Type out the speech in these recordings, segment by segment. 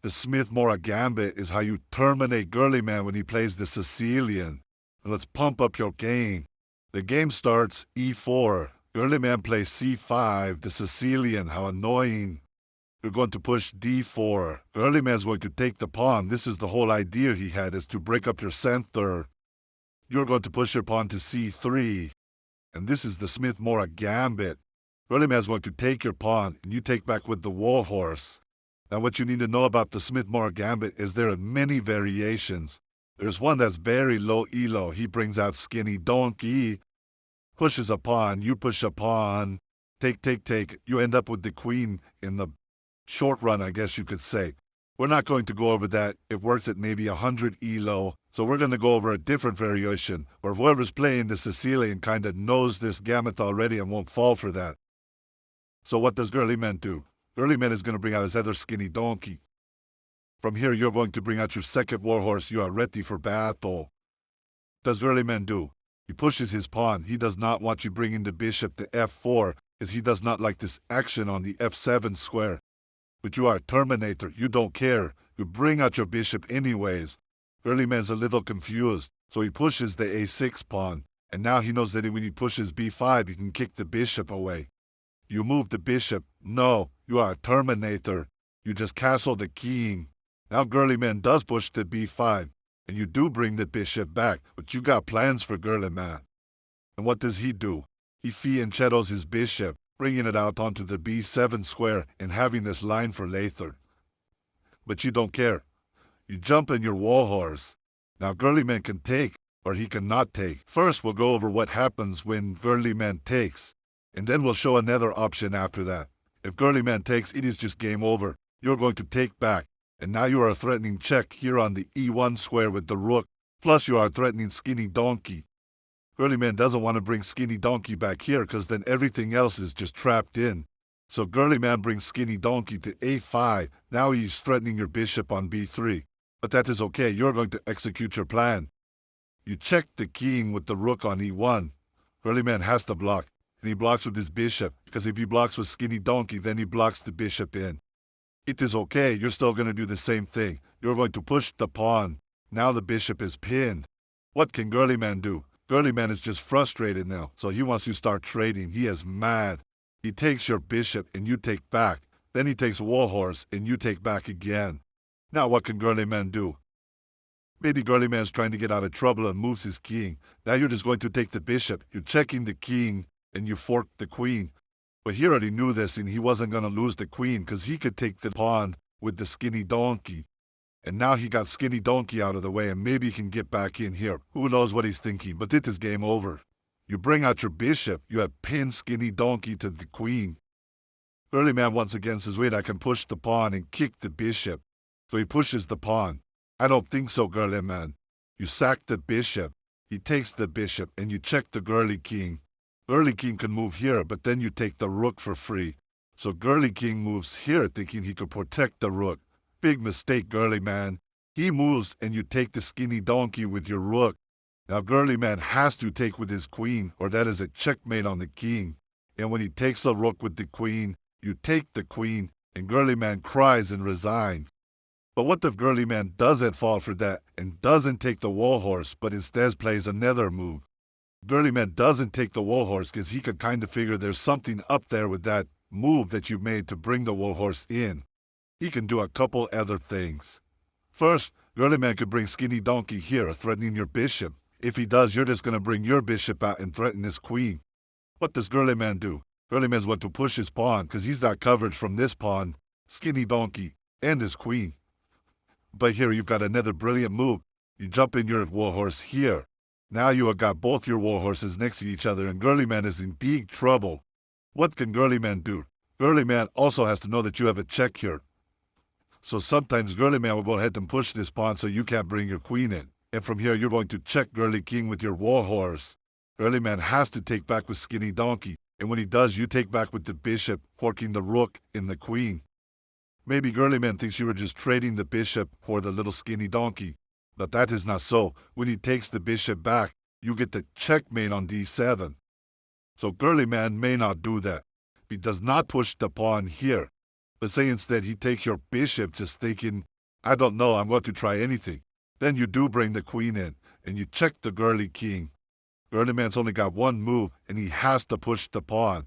The Smith-Morra Gambit is how you terminate Girly Man when he plays the Sicilian. And let's pump up your game. The game starts e4. Girly Man plays c5, the Sicilian, how annoying. You're going to push d4. Girly Man's going to take the pawn. This is the whole idea he had, is to break up your center. You're going to push your pawn to c3. And this is the Smith-Morra Gambit. Girly Man's going to take your pawn, and you take back with the war horse. Now what you need to know about the Smith-Morra Gambit is there are many variations. There's one that's very low elo. He brings out skinny donkey, pushes a pawn, you push a pawn, take. You end up with the queen in the short run, I guess you could say. We're not going to go over that. It works at maybe 100 elo. So we're going to go over a different variation, where whoever's playing the Sicilian kind of knows this gambit already and won't fall for that. So what does Girly Man do? Girly Man is going to bring out his other skinny donkey. From here, you're going to bring out your second warhorse. You are ready for battle. What does Girly Man do? He pushes his pawn. He does not want you bringing the bishop to f4, because he does not like this action on the f7 square. But you are a Terminator. You don't care. You bring out your bishop anyways. Girly Man's a little confused, so he pushes the a6 pawn. And now he knows that when he pushes b5, he can kick the bishop away. You move the bishop. No, you are a Terminator. You just castle the king. Now Girly Man does push the b5, and you do bring the bishop back, but you got plans for Girly Man. And what does he do? He fianchettos his bishop, bringing it out onto the b7 square and having this line for later. But you don't care. You jump in your warhorse. Now Girly Man can take, or he cannot take. First we'll go over what happens when Girly Man takes, and then we'll show another option after that. If Girly Man takes, it is just game over. You're going to take back. And now you are threatening check here on the e1 square with the rook. Plus you are threatening skinny donkey. Girly Man doesn't want to bring skinny donkey back here because then everything else is just trapped in. So Girly Man brings skinny donkey to a5. Now he's threatening your bishop on b3. But that is okay. You're going to execute your plan. You check the king with the rook on e1. Girly Man has to block. And he blocks with his bishop. Because if he blocks with skinny donkey, then he blocks the bishop in. It is okay, you're still going to do the same thing. You're going to push the pawn. Now the bishop is pinned. What can Girly Man do? Girly Man is just frustrated now, so he wants to start trading. He is mad. He takes your bishop and you take back. Then he takes warhorse and you take back again. Now what can Girly Man do? Maybe Girly Man is trying to get out of trouble and moves his king. Now you're just going to take the bishop. You're checking the king and you fork the queen. But he already knew this and he wasn't going to lose the queen because he could take the pawn with the skinny donkey. And now he got skinny donkey out of the way and maybe he can get back in here. Who knows what he's thinking, but it is game over. You bring out your bishop. You have pinned skinny donkey to the queen. Girly Man once again says, wait, I can push the pawn and kick the bishop. So he pushes the pawn. I don't think so, Girly Man. You sack the bishop. He takes the bishop and you check the Girly King. Girly King can move here, but then you take the rook for free. So Girly King moves here thinking he could protect the rook. Big mistake, Girly Man. He moves and you take the skinny donkey with your rook. Now Girly Man has to take with his queen, or that is a checkmate on the king. And when he takes the rook with the queen, you take the queen, and Girly Man cries and resigns. But what if Girly Man doesn't fall for that and doesn't take the warhorse, but instead plays another move? Girly Man doesn't take the warhorse because he could kind of figure there's something up there with that move that you made to bring the warhorse in. He can do a couple other things. First, Girly Man could bring skinny donkey here, threatening your bishop. If he does, you're just going to bring your bishop out and threaten his queen. What does Girly Man do? Girly Man's going to push his pawn because he's got coverage from this pawn, skinny donkey, and his queen. But here you've got another brilliant move. You jump in your warhorse here. Now you have got both your warhorses next to each other and Girly Man is in big trouble. What can Girly Man do? Girly Man also has to know that you have a check here. So sometimes Girly Man will go ahead and push this pawn so you can't bring your queen in. And from here you're going to check Girly King with your warhorse. Girly Man has to take back with skinny donkey. And when he does, you take back with the bishop, forking the rook in the queen. Maybe Girly Man thinks you were just trading the bishop for the little skinny donkey. But that is not so. When he takes the bishop back, you get the checkmate on d7. So Girly Man may not do that. He does not push the pawn here. But say instead he takes your bishop just thinking I don't know, I'm going to try anything. Then you do bring the queen in, and you check the girly king. Girly man's only got one move, and he has to push the pawn.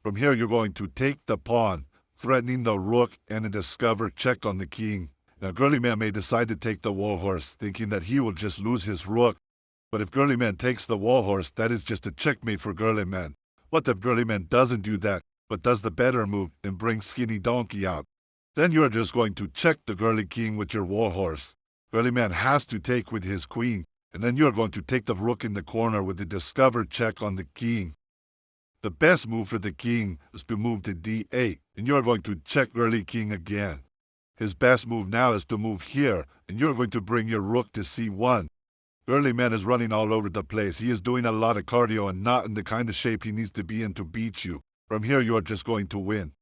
From here, you're going to take the pawn, threatening the rook and a discover check on the king. Now, girly man may decide to take the warhorse, thinking that he will just lose his rook. But if girly man takes the warhorse, that is just a checkmate for girly man. What if girly man doesn't do that, but does the better move and brings skinny donkey out? Then you're just going to check the girly king with your warhorse. Girly man has to take with his queen, and then you're going to take the rook in the corner with the discover check on the king. The best move for the king is to move to d8, and you're going to check girly king again. His best move now is to move here, and you're going to bring your rook to c1. Girly man is running all over the place. He is doing a lot of cardio and not in the kind of shape he needs to be in to beat you. From here, you're just going to win.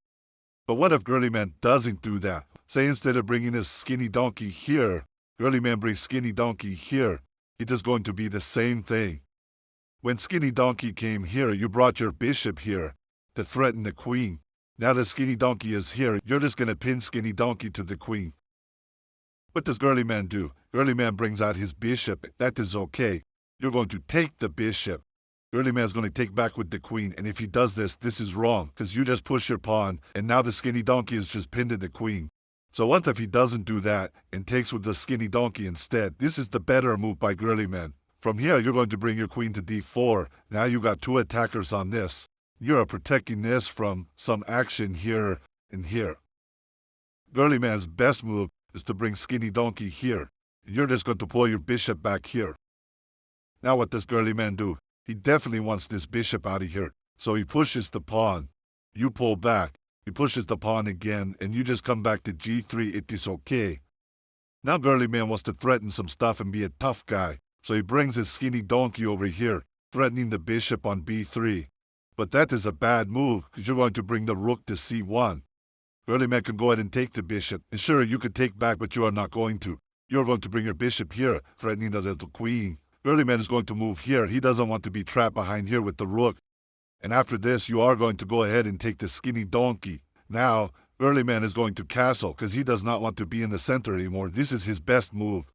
But what if girly man doesn't do that? Say instead of bringing his skinny donkey here, girly man brings skinny donkey here. It is going to be the same thing. When skinny donkey came here, you brought your bishop here to threaten the queen. Now that skinny donkey is here, you're just going to pin skinny donkey to the queen. What does girly man do? Girly man brings out his bishop. That is okay. You're going to take the bishop. Girly man is going to take back with the queen, and if he does this, this is wrong, because you just push your pawn, and now the skinny donkey is just pinned to the queen. So what if he doesn't do that, and takes with the skinny donkey instead? This is the better move by girly man. From here, you're going to bring your queen to d4. Now you got two attackers on this. You are protecting this from some action here and here. Girly man's best move is to bring skinny donkey here. You're just going to pull your bishop back here. Now what does girly man do? He definitely wants this bishop out of here, so he pushes the pawn. You pull back. He pushes the pawn again, and you just come back to g3. It is okay. Now girly man wants to threaten some stuff and be a tough guy, so he brings his skinny donkey over here, threatening the bishop on b3. But that is a bad move, because you're going to bring the rook to c1. Girly man can go ahead and take the bishop, and sure, you could take back, but you are not going to. You're going to bring your bishop here, threatening the little queen. Girly man is going to move here. He doesn't want to be trapped behind here with the rook. And after this, you are going to go ahead and take the skinny donkey. Now, girly man is going to castle, because he does not want to be in the center anymore. This is his best move.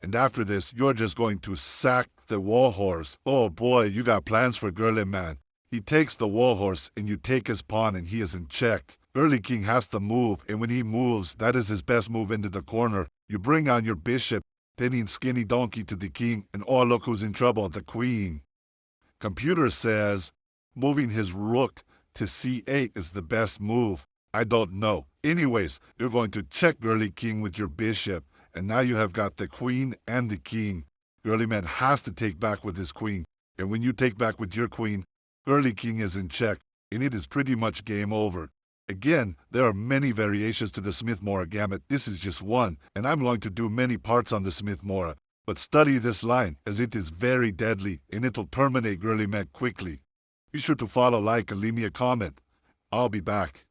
And after this, you're just going to sack the warhorse. Oh boy, you got plans for girly man. He takes the warhorse, and you take his pawn, and he is in check. Girly king has to move, and when he moves, that is his best move into the corner. You bring on your bishop, pinning skinny donkey to the king, and oh look who's in trouble, the queen. Computer says moving his rook to c8 is the best move. I don't know. Anyways, you're going to check girly king with your bishop, and now you have got the queen and the king. Girly man has to take back with his queen, and when you take back with your queen, girly king is in check, and it is pretty much game over. Again, there are many variations to the Smith-Morra Gambit. This is just one, and I'm going to do many parts on the Smith-Morra. But study this line, as it is very deadly, and it'll terminate girly man quickly. Be sure to follow, like, and leave me a comment. I'll be back.